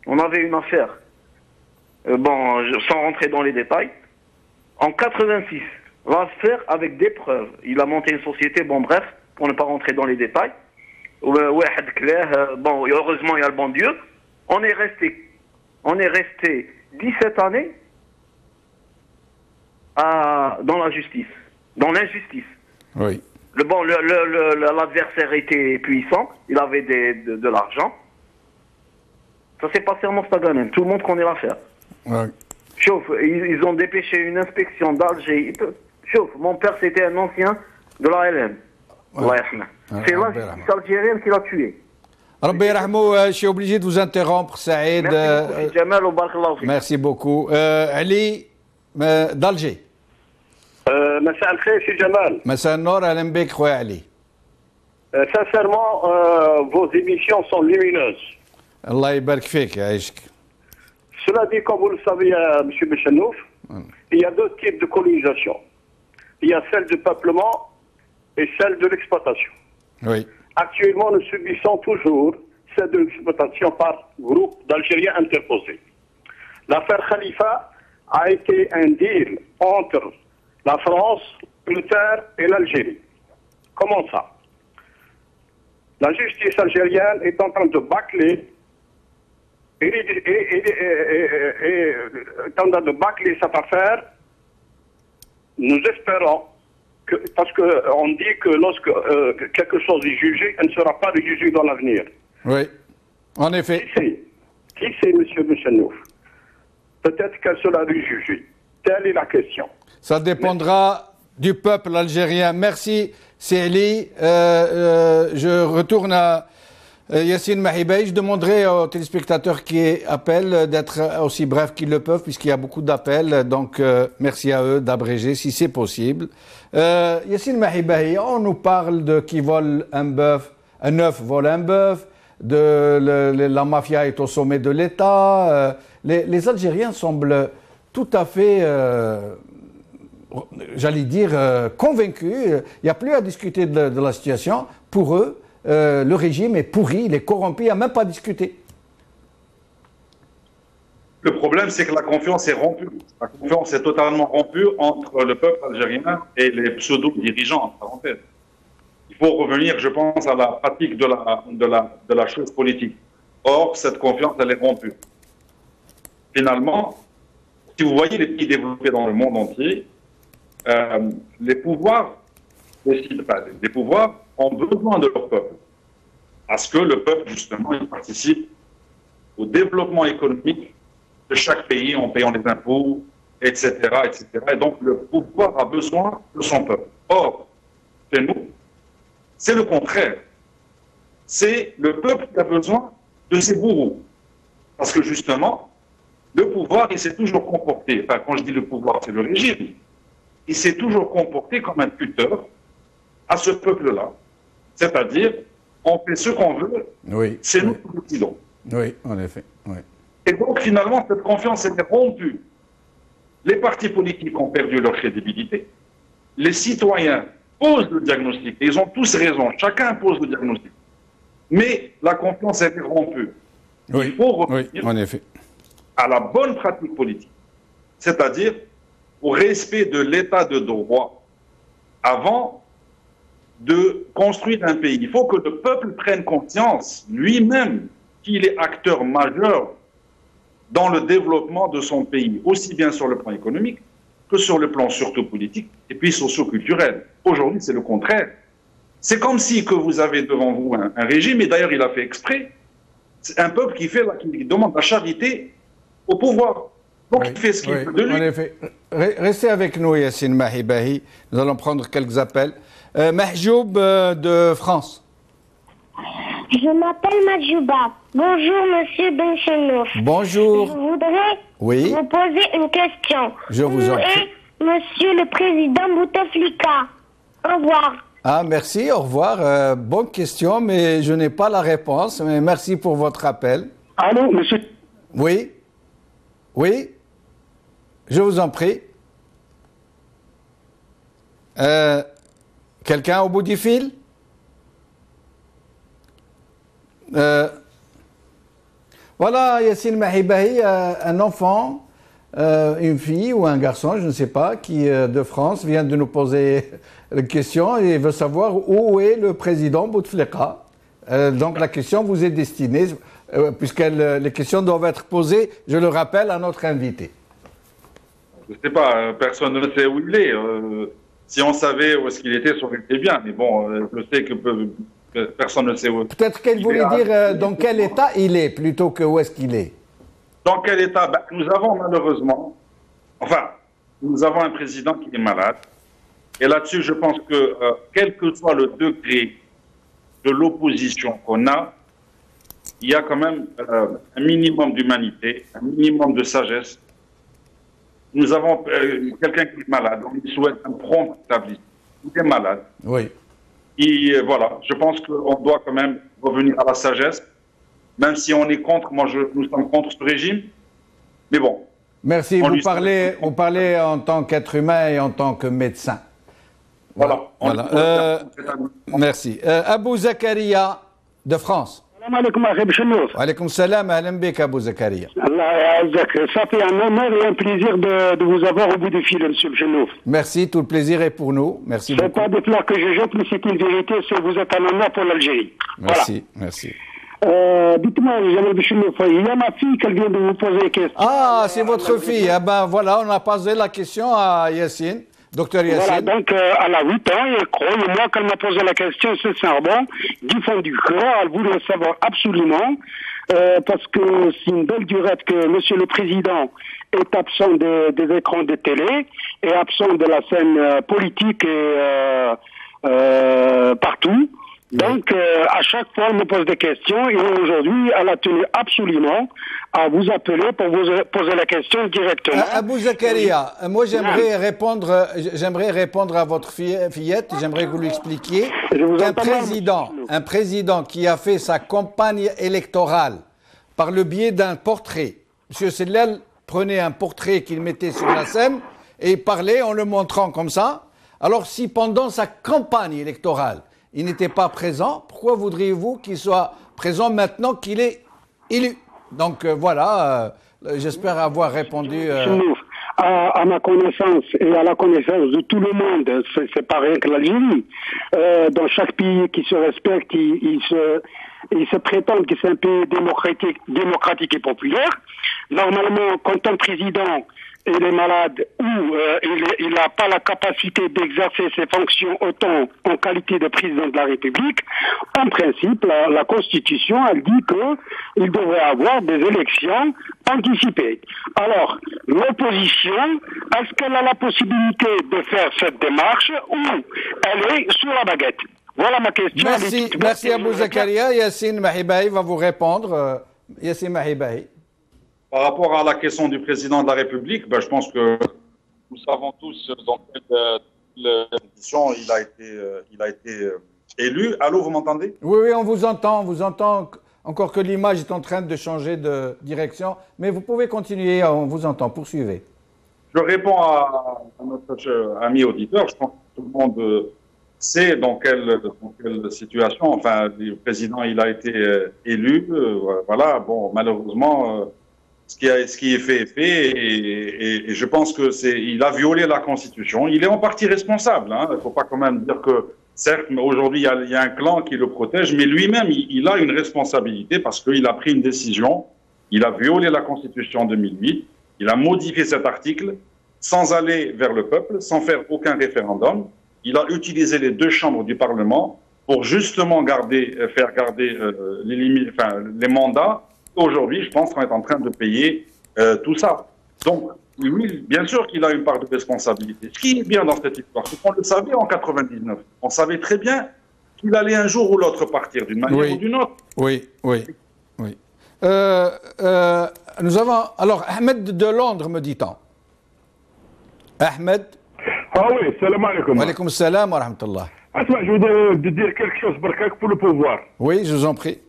On avait une affaire. Sans rentrer dans les détails. En 86, l'affaire avec des preuves. Il a monté une société, bref, pour ne pas rentrer dans les détails. Heureusement, il y a le bon Dieu. On est resté 17 années dans la justice, dans l'injustice. Oui. L'adversaire était puissant, il avait de l'argent. Ça s'est passé en Mostaganem, tout le monde connaît l'affaire. Oui. Chauffe, ils ont dépêché une inspection d'Alger. Chauffe, mon père c'était un ancien de la LN. Ouais. C'est la justice algérienne qui l'a tué. Rabbi Rahmou, je suis obligé de vous interrompre, Saïd. Merci beaucoup. Ali d'Alger. مساء الخير سي جمال. مساء النور، اهلا بك خويا علي. Sincèrement, vos émissions sont lumineuses. الله يبارك فيك يعيشك. Cela dit, comme vous le savez, M. Béchanouf, il y a deux types de colonisation. Il y a celle du peuplement et celle de l'exploitation. Oui. Actuellement, nous subissons toujours celle de l'exploitation par groupe d'Algériens interposés. L'affaire Khalifa a été un deal entre la France, l'Angleterre et l'Algérie. Comment ça? La justice algérienne est en train de bâcler cette affaire. Nous espérons que, parce qu'on dit que lorsque quelque chose est jugé, elle ne sera pas jugée dans l'avenir. Oui, en effet. Qui c'est, M. Béchanouf? Peut-être qu'elle sera jugée. Telle est la question. Ça dépendra du peuple algérien. Merci, Célie. Je retourne à Yassine Mahibey. Je demanderai aux téléspectateurs qui appellent d'être aussi brefs qu'ils le peuvent, puisqu'il y a beaucoup d'appels. Donc, merci à eux d'abréger si c'est possible. Yassine Mahibey, on nous parle de qui vole un bœuf, un œuf vole un bœuf, la mafia est au sommet de l'État. Les Algériens semblent tout à fait... j'allais dire, convaincus. Il n'y a plus à discuter de la situation. Pour eux, le régime est pourri, il est corrompu, il n'y a même pas à discuter. Le problème, c'est que la confiance est rompue. La confiance est totalement rompue entre le peuple algérien et les pseudo-dirigeants, en parenthèse. Il faut revenir, je pense, à la pratique de la chose politique. Or, cette confiance, elle est rompue. Finalement, si vous voyez les pays développés dans le monde entier, les pouvoirs ont besoin de leur peuple. Parce que le peuple, justement, il participe au développement économique de chaque pays en payant les impôts, etc., etc. Et donc, le pouvoir a besoin de son peuple. Or, chez nous, C'est le contraire. C'est le peuple qui a besoin de ses bourreaux. Parce que justement, le pouvoir, il s'est toujours comporté, enfin quand je dis le pouvoir, c'est le régime, il s'est toujours comporté comme un tuteur à ce peuple-là. C'est-à-dire, on fait ce qu'on veut, Oui. c'est nous qui décidons. Oui, en effet. Oui. Et donc finalement, cette confiance est rompue. Les partis politiques ont perdu leur crédibilité. Les citoyens posent le diagnostic. Et ils ont tous raison. Chacun pose le diagnostic. Mais la confiance est rompue. Oui, Il faut revenir oui, en effet. à la bonne pratique politique. C'est-à-dire au respect de l'état de droit avant de construire un pays. Il faut que le peuple prenne conscience lui-même qu'il est acteur majeur dans le développement de son pays, aussi bien sur le plan économique que sur le plan surtout politique et puis socio-culturel. Aujourd'hui, c'est le contraire. C'est comme si que vous avez devant vous un régime, et d'ailleurs il a fait exprès, c'est un peuple qui demande la charité au pouvoir. Donc Oui, il fait ce qu'il oui, veut de lui. en effet. Restez avec nous, Yassine Mahibahi. Nous allons prendre quelques appels. Mahjoub de France. Je m'appelle Majouba. Bonjour, monsieur Benchenouf. Bonjour. Je voudrais Oui. vous poser une question. Je vous en Où prie. est monsieur le président Bouteflika? Au revoir. Ah, merci, au revoir. Bonne question, mais je n'ai pas la réponse. Mais merci pour votre appel. Allô, monsieur. Oui. Oui. Je vous en prie. Quelqu'un au bout du fil? Voilà, Yassine Mahibahi, un enfant, une fille ou un garçon, je ne sais pas, qui de France vient de nous poser une question et veut savoir où est le président Bouteflika. Donc la question vous est destinée, puisque les questions doivent être posées, je le rappelle, à notre invité. Je ne sais pas, personne ne sait où il est. Si on savait où est-ce qu'il était, ça aurait été bien. Mais bon, je sais que personne ne sait où. Peut-être qu'elle voulait dire dans quel état il est, plutôt que où est-ce qu'il est. Dans quel état? Nous avons malheureusement, nous avons un président qui est malade. Et là-dessus, je pense que quel que soit le degré de l'opposition qu'on a, il y a quand même un minimum d'humanité, un minimum de sagesse. Nous avons quelqu'un qui est malade, on lui souhaite un prompt établissement. Il est malade. Oui. Et voilà, je pense qu'on doit quand même revenir à la sagesse, même si on est contre, nous sommes contre ce régime. Mais bon. Merci, vous parlez en tant qu'être humain et en tant que médecin. Voilà. Merci. Abou Zakaria de France. Salam alaikum, Ahmed Chenouf. Alaykoum salam, ahlan bik, Abou Zakaria. Allah Azak. Ça fait un honneur et un plaisir de vous avoir au bout du fil, monsieur Chenouf. Merci, tout le plaisir est pour nous. Merci C'est beaucoup. pas des plats que je jette, mais c'est une vérité, vous êtes un honneur pour l'Algérie. Merci, merci. Dites-moi, Ahmed Chenouf, il y a ma fille qui vient de vous poser une question. Ah, c'est votre fille. Ah ben voilà, on a posé la question à Yassine. Docteur Yassine. Voilà, donc elle a 8 ans et croyez-moi qu'elle m'a posé la question sincèrement, du fond du cœur, elle voulait savoir absolument, parce que c'est une belle durée que monsieur le président est absent des écrans de télé, est absent de la scène politique et partout. Donc, à chaque fois, elle me pose des questions et aujourd'hui, elle a tenu absolument à vous appeler pour vous poser la question directement. Abou Zakaria, moi j'aimerais répondre à votre fillette, j'aimerais que vous lui expliquiez qu'un président qui a fait sa campagne électorale par le biais d'un portrait, M. Sellel prenait un portrait qu'il mettait sur la scène et parlait en le montrant comme ça. Alors si pendant sa campagne électorale, il n'était pas présent, pourquoi voudriez-vous qu'il soit présent maintenant qu'il est élu? Donc voilà, j'espère avoir répondu. À ma connaissance et à la connaissance de tout le monde, c'est pas rien que l'Algérie. Dans chaque pays qui se respecte, il se prétend que c'est un pays démocratique et populaire. Normalement, quand un président il est malade ou il n'a pas la capacité d'exercer ses fonctions autant en qualité de président de la République, en principe, la Constitution, elle dit qu'il devrait avoir des élections anticipées. Alors, l'opposition, est-ce qu'elle a la possibilité de faire cette démarche ou elle est sous la baguette? Voilà ma question. Merci Abou Zakaria. Yassine Mahibahi va vous répondre. Yassine Mahibahi. Par rapport à la question du président de la République, je pense que nous savons tous dans quelle édition il a été élu. Allô, vous m'entendez? Oui, on vous entend. On vous entend. Encore que l'image est en train de changer de direction. Mais vous pouvez continuer. On vous entend. Poursuivez. Je réponds à notre ami auditeur. Je pense que tout le monde sait dans quelle situation. Enfin, le président, il a été élu. Voilà. Bon, malheureusement, ce qui est fait est fait. Et je pense que il a violé la Constitution. Il est en partie responsable. Il ne faut pas quand même dire que, certes, aujourd'hui, il y a un clan qui le protège, mais lui-même, il a une responsabilité parce qu'il a pris une décision. Il a violé la Constitution en 2008. Il a modifié cet article sans aller vers le peuple, sans faire aucun référendum. Il a utilisé les deux chambres du Parlement pour justement faire garder les mandats. Aujourd'hui, je pense qu'on est en train de payer tout ça. Donc, oui, bien sûr qu'il a une part de responsabilité. Ce qui est bien dans cette histoire, c'est qu'on le savait en 99. On savait très bien qu'il allait un jour ou l'autre partir, d'une manière ou d'une autre. Oui. Nous avons... Alors, Ahmed de Londres, me dit-on. Ahmed. Ah oui, salam alaikum. Wa alaikum salam wa rahmatullah. Je voudrais dire quelque chose pour le pouvoir. Oui, je vous en prie.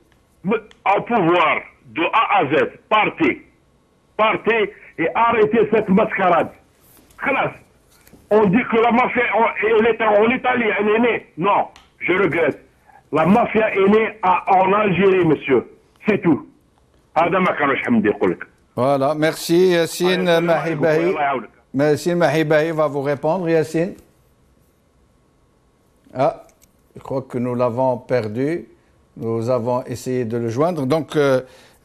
Au pouvoir, de A à Z, partez et arrêtez cette mascarade. On dit que la mafia, elle est en Italie, elle est née. Non, je regrette. La mafia est née en Algérie, monsieur. C'est tout. Voilà, merci Yassine Mahibahi. Yassine Mahibahi va vous répondre, Yassine. Ah, je crois que nous l'avons perdu. Nous avons essayé de le joindre. Donc,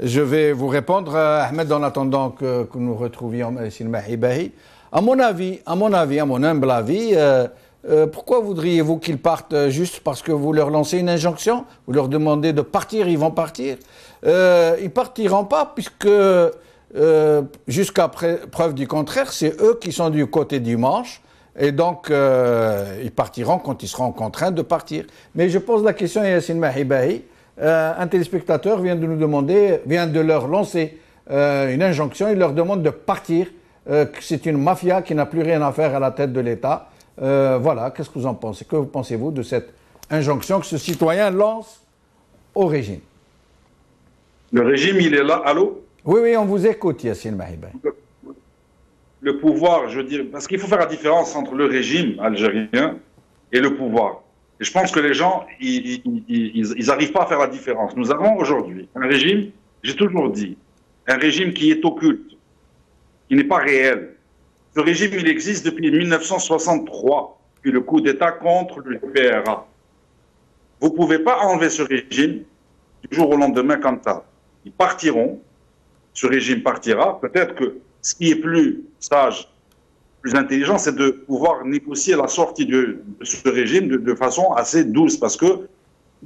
je vais vous répondre, Ahmed, en attendant que nous retrouvions Yassine Mahibahi. À mon avis, à mon humble avis, pourquoi voudriez-vous qu'ils partent juste parce que vous leur lancez une injonction? Vous leur demandez de partir, ils vont partir. Ils ne partiront pas puisque, jusqu'à preuve du contraire, c'est eux qui sont du côté du manche. Et donc, ils partiront quand ils seront contraints de partir. Mais je pose la question à Yassine Mahibahi. Un téléspectateur vient de leur lancer une injonction. Il leur demande de partir. Que c'est une mafia qui n'a plus rien à faire à la tête de l'État. Voilà, qu'est-ce que vous en pensez? Que pensez-vous de cette injonction que ce citoyen lance au régime? Le régime, il est là. Allô? Oui, on vous écoute, Yassine Mahibahi. Le pouvoir, je veux dire, parce qu'il faut faire la différence entre le régime algérien et le pouvoir. Et je pense que les gens, ils n'arrivent pas à faire la différence. Nous avons aujourd'hui un régime, j'ai toujours dit, un régime qui est occulte, qui n'est pas réel. Ce régime, il existe depuis 1963, puis le coup d'État contre le PRA. Vous ne pouvez pas enlever ce régime du jour au lendemain comme ça. Ils partiront, ce régime partira. Peut-être que ce qui est plus sage, plus intelligent, c'est de pouvoir négocier la sortie de ce régime de façon assez douce, parce que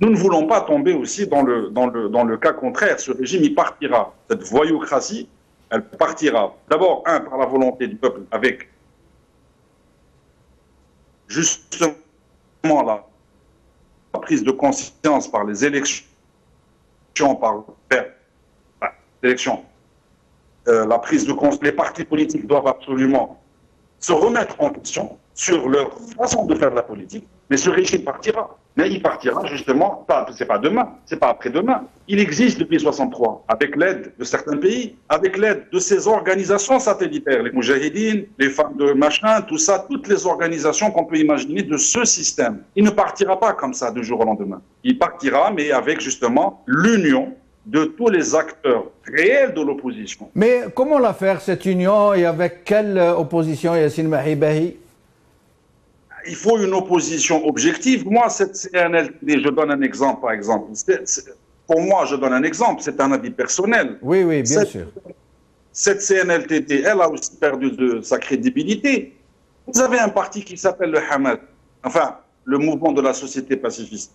nous ne voulons pas tomber aussi dans le cas contraire. Ce régime, il partira. Cette voyoucratie, elle partira. D'abord, par la volonté du peuple, avec justement la prise de conscience par les élections, la prise de conscience, les partis politiques doivent absolument se remettre en question sur leur façon de faire de la politique, mais ce régime partira. Mais il partira justement, c'est pas demain, c'est pas après-demain. Il existe depuis 1963, avec l'aide de certains pays, avec l'aide de ces organisations satellitaires, les Moujahidines, les femmes de machin, tout ça, toutes les organisations qu'on peut imaginer de ce système. Il ne partira pas comme ça du jour au lendemain. Il partira, mais avec justement l'union de tous les acteurs réels de l'opposition. Mais comment la faire, cette union, et avec quelle opposition, Yassine Mahibahi? Il faut une opposition objective. Moi, cette CNLT, je donne un exemple, par exemple. Pour moi, je donne un exemple, c'est un avis personnel. Oui, bien sûr. Cette CNLT, elle a aussi perdu de sa crédibilité. Vous avez un parti qui s'appelle le Hamad, enfin, le mouvement de la société pacifiste.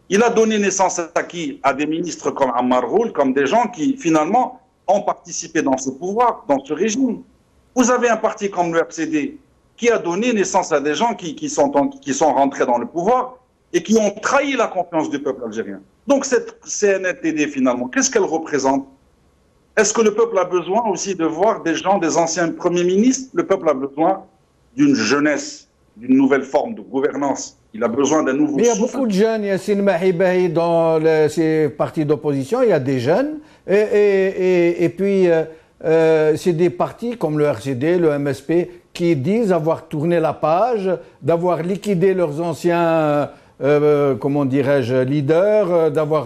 Il a donné naissance à qui? À des ministres comme Ammar Roul, comme des gens qui, finalement, ont participé dans ce pouvoir, dans ce régime. Vous avez un parti comme le RCD, qui a donné naissance à des gens qui sont rentrés dans le pouvoir et qui ont trahi la confiance du peuple algérien. Donc cette CNTD, finalement, qu'est-ce qu'elle représente? Est-ce que le peuple a besoin aussi de voir des gens, des anciens premiers ministres? Le peuple a besoin d'une jeunesse, d'une nouvelle forme de gouvernance. Il a besoin d'un nouveau Mais il y a souffle. beaucoup de jeunes, Yassine Mahibahi, dans ces partis d'opposition, il y a des jeunes. Et puis, c'est des partis comme le RCD, le MSP, qui disent avoir tourné la page, d'avoir liquidé leurs anciens, comment dirais-je, leaders, d'avoir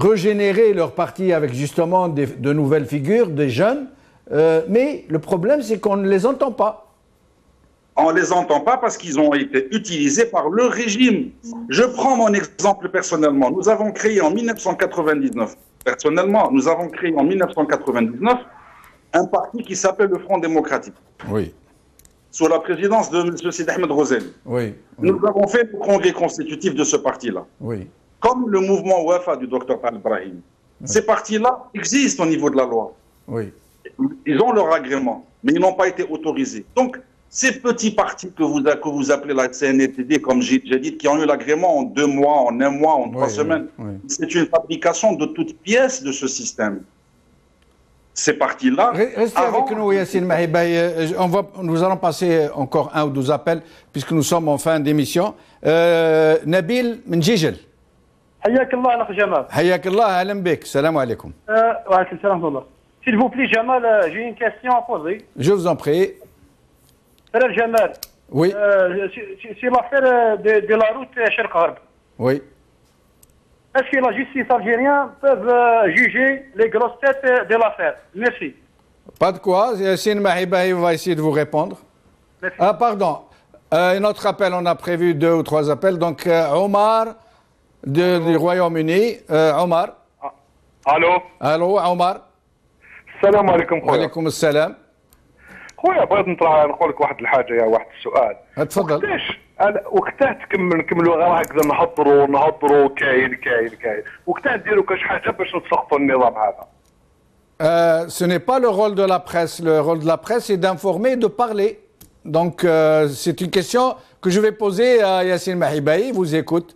régénéré leur parti avec justement de nouvelles figures, des jeunes. Mais le problème, c'est qu'on ne les entend pas. On ne les entend pas parce qu'ils ont été utilisés par le régime. Je prends mon exemple personnellement. Nous avons créé en 1999, personnellement, nous avons créé en 1999 un parti qui s'appelle le Front démocratique. Oui. Sous la présidence de M. Sidi Ahmed Roseli. Oui. Nous avons fait le congrès constitutif de ce parti-là. Oui. Comme le mouvement Wafa du Dr Al-Brahim. Oui. Ces partis-là existent au niveau de la loi. Oui. Ils ont leur agrément, mais ils n'ont pas été autorisés. Donc, ces petits partis que vous appelez la CNTD, comme j'ai dit, qui ont eu l'agrément en 2 mois, en 1 mois, en 3 semaines, c'est une fabrication de toutes pièces de ce système. Ces partis-là... Restez avec nous, Yassine Mahibahi. Nous allons passer encore 1 ou 2 appels, puisque nous sommes en fin d'émission. Nabil Mnjijel. حياك الله الاخ جمال. حياك الله, اهلا بك, السلام عليكم. وعليكم السلام ورحمه الله. S'il vous plaît, Jamal, j'ai une question à poser. Je vous en prie. Frère Jamal. Oui. C'est l'affaire de la route Cherkharb. Oui. Est-ce que la justice algérienne peut juger les grosses têtes de l'affaire? Merci. Pas de quoi. Yassine Mahibahi va essayer de vous répondre. Merci. Ah, pardon. Un autre appel, on a prévu 2 ou 3 appels. Donc, Omar du Royaume-Uni. Omar. الو Allô, Omar. السلام عليكم خويا. وعليكم السلام. خويا بغيت نقول لك واحد الحاجه، يا واحد السؤال. تفضل. وقتها نكملوا غير هكذا نهضروا كاين وقتها نديروا كاش حاجه باش نسقطوا النظام هذا. Ce n'est pas le rôle de la presse. Le rôle de la presse, c'est d'informer et de parler. Donc, c'est une question que je vais poser à Yassine Mahibahi. Vous écoute.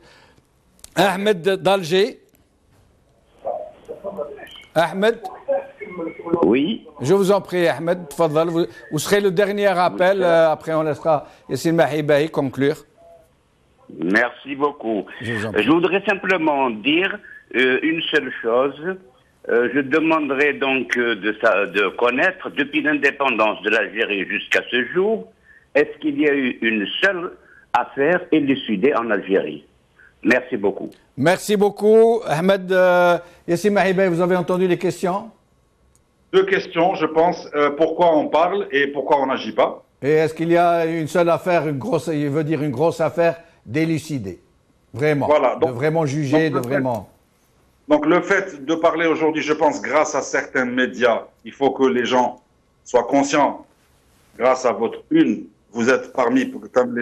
Ahmed d'Alger. Ahmed. Oui. Je vous en prie, Ahmed. Tfadal. Vous serez le dernier appel. Après, on laissera Yassine Mahibahi conclure. Merci beaucoup. Je voudrais simplement dire une seule chose. Je demanderai donc de connaître, depuis l'indépendance de l'Algérie jusqu'à ce jour, est-ce qu'il y a eu une seule affaire élucidée en Algérie? Merci beaucoup. Merci beaucoup, Ahmed. Yassine Mahibahi, vous avez entendu les questions? 2 questions, je pense. Pourquoi on parle et pourquoi on n'agit pas? Et est-ce qu'il y a une seule affaire, une grosse affaire d'élucider? Vraiment. Voilà, donc, de vraiment juger, de vraiment... Donc le fait de parler aujourd'hui, je pense, grâce à certains médias, il faut que les gens soient conscients, grâce à votre une, vous êtes parmi, comme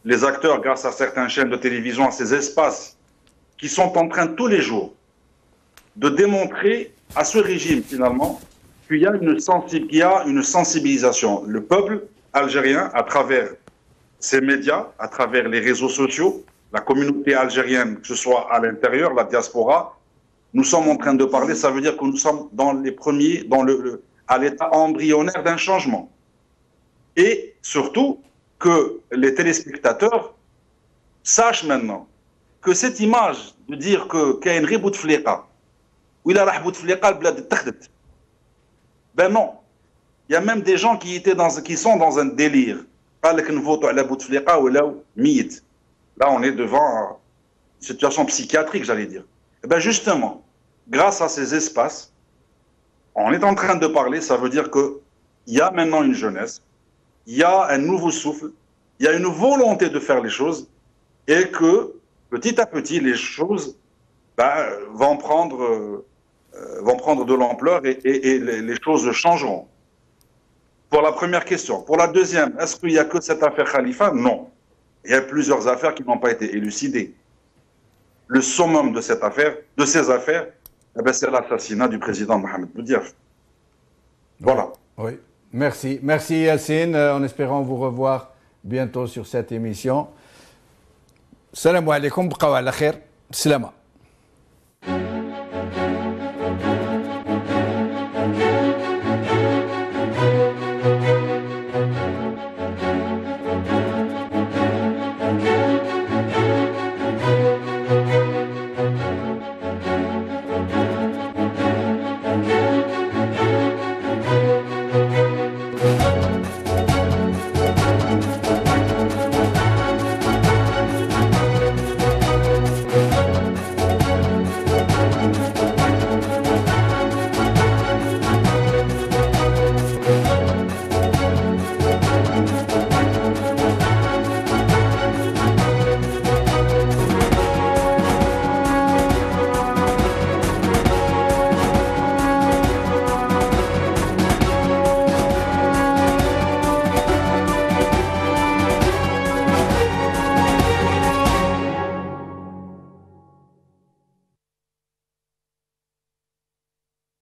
les acteurs, grâce à certaines chaînes de télévision, à ces espaces qui sont en train tous les jours de démontrer à ce régime, finalement, qu'il y a une sensibilisation. Le peuple algérien, à travers ces médias, à travers les réseaux sociaux, la communauté algérienne, que ce soit à l'intérieur, la diaspora, nous sommes en train de parler, ça veut dire que nous sommes dans les premiers, à l'état embryonnaire d'un changement. Et surtout, que les téléspectateurs sachent maintenant que cette image de dire que Kain Ribout Fleka, ou il a Rahbout Fleka, le bled Takhdet, ben non. Il y a même des gens qui sont dans un délire. Là, on est devant une situation psychiatrique, j'allais dire. Et ben justement, grâce à ces espaces, on est en train de parler, ça veut dire qu'il y a maintenant une jeunesse, il y a un nouveau souffle, il y a une volonté de faire les choses, et que petit à petit, les choses vont prendre de l'ampleur et les choses changeront. Pour la première question. Pour la deuxième, est-ce qu'il n'y a que cette affaire Khalifa? Non. Il y a plusieurs affaires qui n'ont pas été élucidées. Le summum de ces affaires, c'est l'assassinat du président Mohamed Boudiaf. Voilà. Oui. Merci. Merci Yassine, en espérant vous revoir bientôt sur cette émission. السلام عليكم بقوا على خير. السلامه.